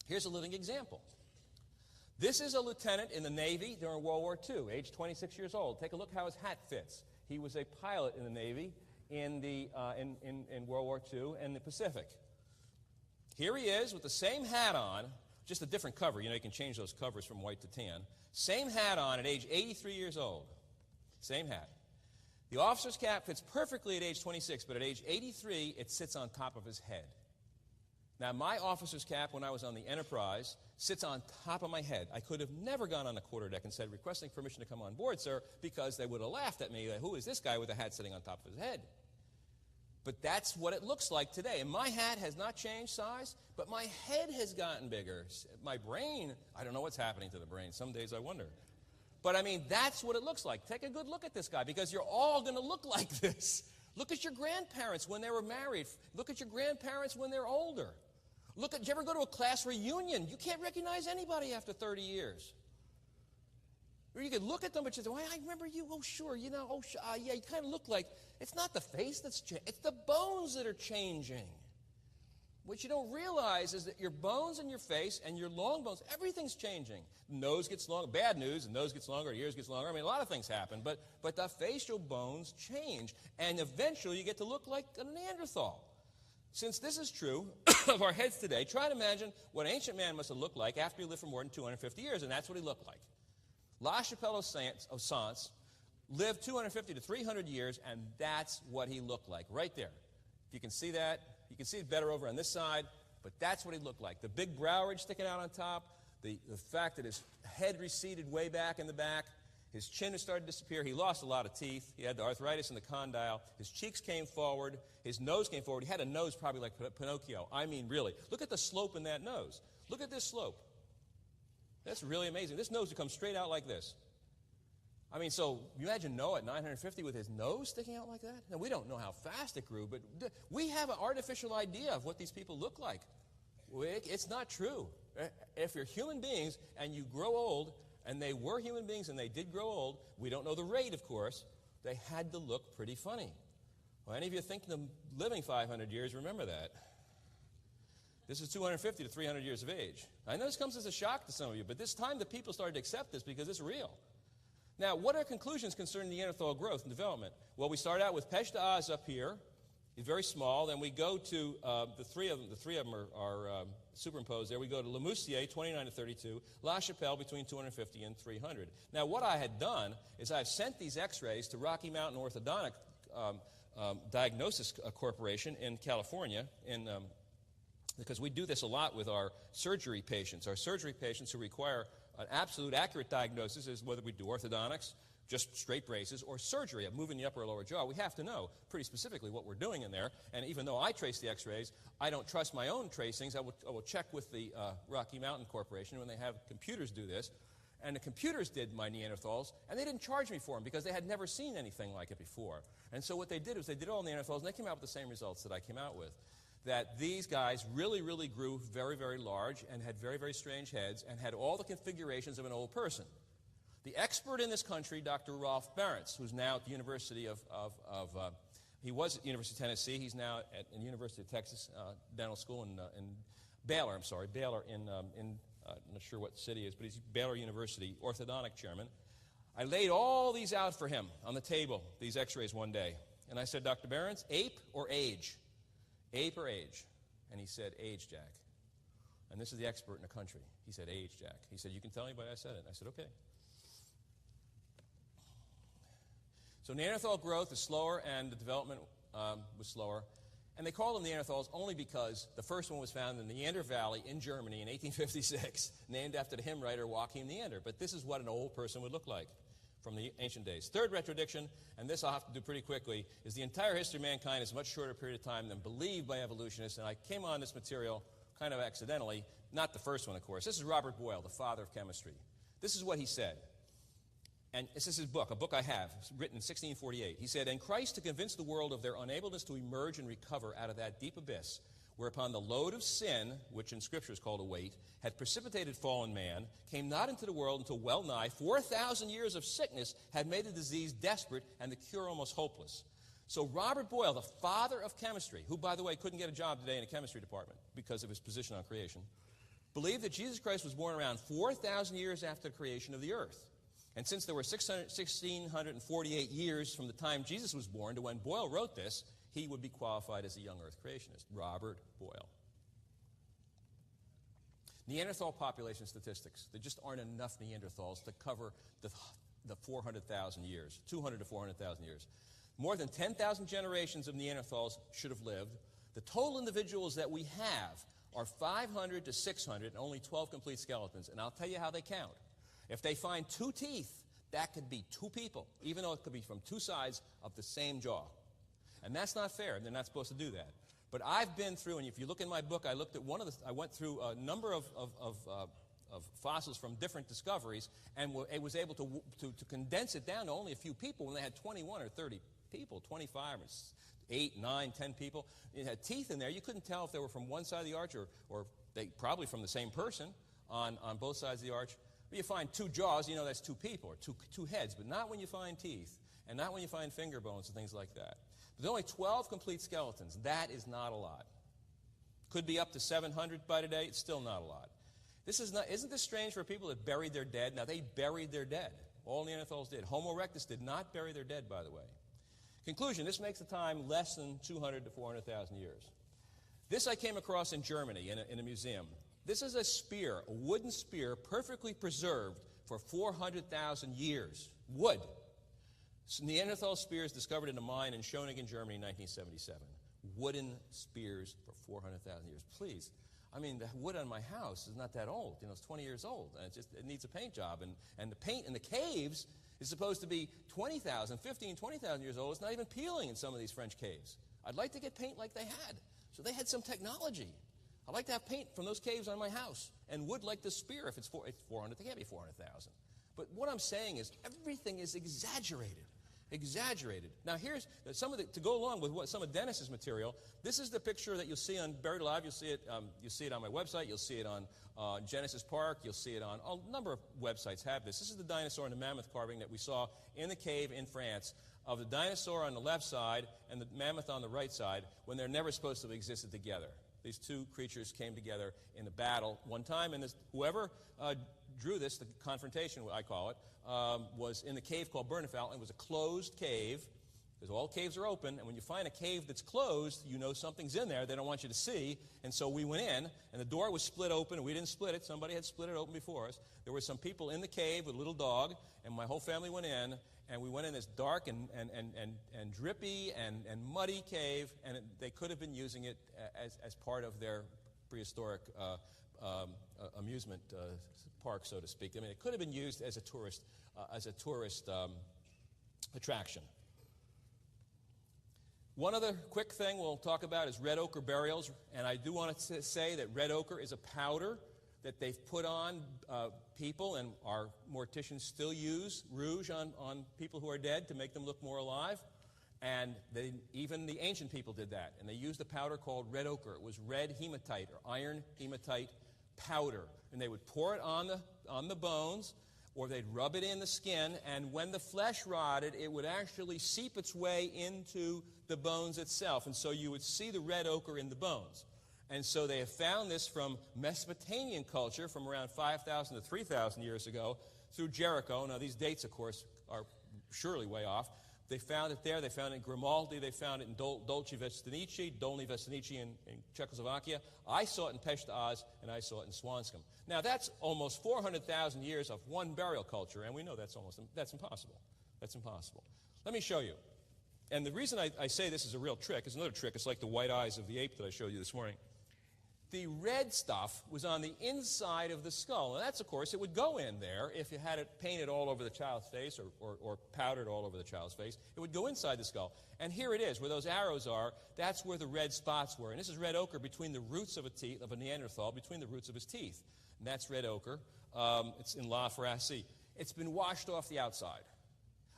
Here's a living example. This is a lieutenant in the Navy during World War II, age 26 years old. Take a look how his hat fits. He was a pilot in the Navy in World War II in the Pacific. Here he is with the same hat on, just a different cover. You know, you can change those covers from white to tan. Same hat on at age 83 years old. Same hat. The officer's cap fits perfectly at age 26, but at age 83, it sits on top of his head. Now, my officer's cap when I was on the Enterprise sits on top of my head. I could have never gone on the quarterdeck and said, requesting permission to come on board, sir, because they would have laughed at me. Who is this guy with a hat sitting on top of his head? But that's what it looks like today. And my hat has not changed size, but my head has gotten bigger. My brain, I don't know what's happening to the brain. Some days I wonder. But I mean, that's what it looks like. Take a good look at this guy, because you're all going to look like this. Look at your grandparents when they were married. Look at your grandparents when they're older. Did you ever go to a class reunion? You can't recognize anybody after 30 years. Or you could look at them, but you say, well, I remember you. Oh, sure, you know, yeah, you kind of look like. It's not the face that's changing. It's the bones that are changing. What you don't realize is that your bones and your face and your long bones, everything's changing. The nose gets longer. Bad news, the nose gets longer, the ears gets longer. I mean, a lot of things happen, but the facial bones change. And eventually you get to look like a Neanderthal. Since this is true of our heads today, try to imagine what ancient man must have looked like after he lived for more than 250 years, and that's what he looked like. La Chapelle of Sens lived 250 to 300 years, and that's what he looked like, right there. If you can see that, you can see it better over on this side, but that's what he looked like. The big brow ridge sticking out on top, the fact that his head receded way back in the back, his chin had started to disappear, he lost a lot of teeth, he had the arthritis in the condyle, his cheeks came forward, his nose came forward, he had a nose probably like Pinocchio. I mean, really. Look at the slope in that nose. Look at this slope. That's really amazing. This nose would come straight out like this. I mean, so you imagine Noah at 950 with his nose sticking out like that? Now, we don't know how fast it grew, but we have an artificial idea of what these people look like. It's not true. If you're human beings and you grow old, and they were human beings and they did grow old, we don't know the rate, of course, they had to look pretty funny. Well, any of you thinking of living 500 years, remember that. This is 250 to 300 years of age. I know this comes as a shock to some of you, but this time the people started to accept this because it's real. Now, what are conclusions concerning Neanderthal growth and development? Well, we start out with Pech d'Oz up here. It's very small. Then we go to the three of them are superimposed there. We go to Le Moussier, 29 to 32, La Chapelle between 250 and 300. Now, what I had done is I've sent these x-rays to Rocky Mountain Orthodontic Diagnosis Corporation in California, because we do this a lot with our surgery patients. Our surgery patients who require an absolute accurate diagnosis is whether we do orthodontics, just straight braces, or surgery of moving the upper or lower jaw. We have to know pretty specifically what we're doing in there. And even though I trace the x-rays, I don't trust my own tracings. I will check with the Rocky Mountain Corporation when they have computers do this. And the computers did my Neanderthals, and they didn't charge me for them because they had never seen anything like it before. And so what they did was they did all Neanderthals, and they came out with the same results that I came out with. That these guys really, really grew very, very large and had very, very strange heads and had all the configurations of an old person. The expert in this country, Dr. Rolf Barentz, who's now at the University he was at the University of Tennessee. He's now at the University of Texas Dental School in Baylor. I'm not sure what city it is, but he's Baylor University orthodontic chairman. I laid all these out for him on the table, these x-rays one day. And I said, Dr. Barentz, ape or age? Ape or age? And he said, age, Jack. And this is the expert in the country. He said, age, Jack. He said, you can tell anybody I said it. I said, okay. So Neanderthal growth is slower, and the development was slower. And they call them Neanderthals only because the first one was found in the Neander Valley in Germany in 1856, named after the hymn writer Joachim Neander. But this is what an old person would look like from the ancient days. Third retrodiction, and this I'll have to do pretty quickly, is the entire history of mankind is a much shorter period of time than believed by evolutionists. And I came on this material kind of accidentally, not the first one, of course. This is Robert Boyle, the father of chemistry. This is what he said. And this is his book, a book I have, written in 1648. He said, "And Christ, to convince the world of their unableness to emerge and recover out of that deep abyss, whereupon the load of sin, which in Scripture is called a weight, had precipitated fallen man, came not into the world until well nigh 4,000 years of sickness had made the disease desperate and the cure almost hopeless. So Robert Boyle, the father of chemistry, who, by the way, couldn't get a job today in a chemistry department because of his position on creation, believed that Jesus Christ was born around 4,000 years after the creation of the earth. And since there were 1,648 years from the time Jesus was born to when Boyle wrote this, he would be qualified as a young earth creationist, Robert Boyle. Neanderthal population statistics. There just aren't enough Neanderthals to cover the 400,000 years, 200 to 400,000 years. More than 10,000 generations of Neanderthals should have lived. The total individuals that we have are 500 to 600 and only 12 complete skeletons. And I'll tell you how they count. If they find 2 teeth, that could be 2 people, even though it could be from 2 sides of the same jaw. And that's not fair. They're not supposed to do that. But I've been through, and if you look in my book, I went through a number of fossils from different discoveries, and it was able to condense it down to only a few people when they had 21 or 30 people, 25 or 8, 9, 10 people. It had teeth in there. You couldn't tell if they were from one side of the arch or they probably from the same person on both sides of the arch. But you find 2 jaws, you know that's 2 people, or two heads, but not when you find teeth, and not when you find finger bones and things like that. There's only 12 complete skeletons. That is not a lot. Could be up to 700 by today. It's still not a lot. Isn't this strange for people that buried their dead? Now, they buried their dead. All Neanderthals did. Homo erectus did not bury their dead, by the way. Conclusion, this makes the time less than 200 to 400,000 years. This I came across in Germany in a museum. This is a spear, a wooden spear, perfectly preserved for 400,000 years. Wood. Neanderthal spears discovered in a mine in Schoningen, Germany in 1977. Wooden spears for 400,000 years. Please. I mean, the wood on my house is not that old. You know, it's 20 years old, and it needs a paint job. And the paint in the caves is supposed to be 20,000, 15, 20,000 years old. It's not even peeling in some of these French caves. I'd like to get paint like they had. So they had some technology. I'd like to have paint from those caves on my house. And wood like the spear, if it's 400, it can't be 400,000. But what I'm saying is everything is exaggerated. Exaggerated. Now here's to go along with some of Dennis's material. This is the picture that you'll see on Buried Alive. You'll see it on my website. You'll see it on Genesis Park. You'll see it on a number of websites have this. This is the dinosaur and the mammoth carving that we saw in the cave in France of the dinosaur on the left side and the mammoth on the right side when they're never supposed to have existed together. These 2 creatures came together in a battle one time, and whoever drew this, the confrontation, I call it, was in the cave called Bernafal. It was a closed cave, because all caves are open, and when you find a cave that's closed, you know something's in there they don't want you to see, and so we went in, and the door was split open, and we didn't split it. Somebody had split it open before us. There were some people in the cave with a little dog, and my whole family went in, and we went in this dark and drippy and muddy cave, and they could have been using it as part of their prehistoric amusement park, so to speak. I mean, it could have been used as a tourist attraction. One other quick thing we'll talk about is red ochre burials, and I do want to say that red ochre is a powder that they've put on people, and our morticians still use rouge on people who are dead to make them look more alive. And even the ancient people did that, and they used a powder called red ochre. It was red hematite or iron hematite powder, and they would pour it on the bones, or they'd rub it in the skin, and when the flesh rotted, it would actually seep its way into the bones itself, and so you would see the red ochre in the bones. And so they have found this from Mesopotamian culture from around 5,000 to 3,000 years ago through Jericho. Now, these dates, of course, are surely way off. They found it there. They found it in Grimaldi. They found it in Dolní Vesnici in Czechoslovakia. I saw it in Peshta Oz, and I saw it in Swanscombe. Now, that's almost 400,000 years of one burial culture, and we know that's impossible. That's impossible. Let me show you. And the reason I say this is a real trick is another trick. It's like the white eyes of the ape that I showed you this morning. The red stuff was on the inside of the skull. And that's, of course, it would go in there if you had it painted all over the child's face or powdered all over the child's face. It would go inside the skull. And here it is, where those arrows are. That's where the red spots were. And this is red ochre between the roots of a Neanderthal, between the roots of his teeth. And that's red ochre. It's in La Faracie. It's been washed off the outside.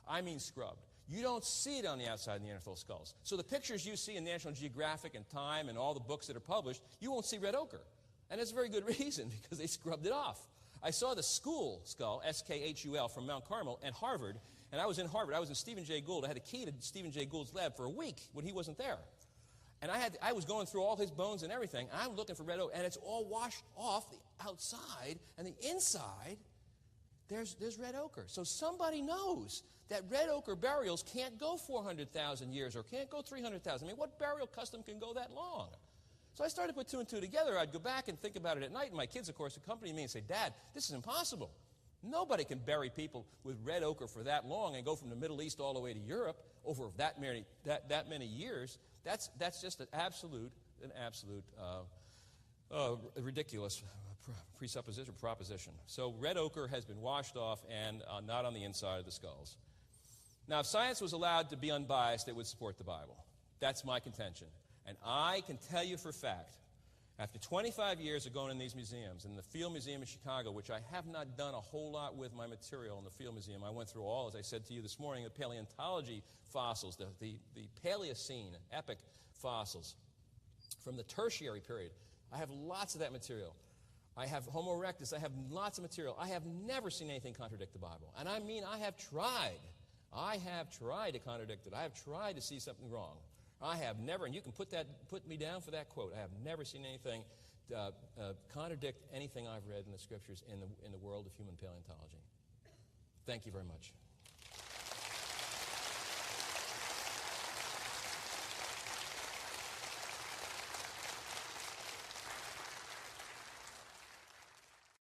I mean scrubbed. You don't see it on the outside of Neanderthal skulls. So the pictures you see in National Geographic and Time and all the books that are published, you won't see red ochre. And it's a very good reason, because they scrubbed it off. I saw the school skull, S-K-H-U-L, from Mount Carmel and Harvard, and I was in Harvard. I was in Stephen Jay Gould. I had a key to Stephen Jay Gould's lab for a week when he wasn't there. And I was going through all his bones and everything, and I'm looking for red ochre, and it's all washed off the outside, and the inside, there's red ochre. So somebody knows that red ochre burials can't go 400,000 years or can't go 300,000. I mean, what burial custom can go that long? So I started to put two and two together. I'd go back and think about it at night, and my kids, of course, accompanied me and say, Dad, this is impossible. Nobody can bury people with red ochre for that long and go from the Middle East all the way to Europe over that many years. That's just an absolute ridiculous proposition. So red ochre has been washed off and not on the inside of the skulls. Now, if science was allowed to be unbiased, it would support the Bible. That's my contention. And I can tell you for a fact, after 25 years of going in these museums, in the Field Museum in Chicago, which I have not done a whole lot with my material in the Field Museum, I went through all, as I said to you this morning, the paleontology fossils, the Paleocene, epic fossils from the tertiary period. I have lots of that material. I have Homo erectus. I have lots of material. I have never seen anything contradict the Bible. And I mean, I have tried. I have tried to contradict it. I have tried to see something wrong. I have never, and you can put me down for that quote, I have never seen anything contradict anything I've read in the Scriptures in the world of human paleontology. Thank you very much.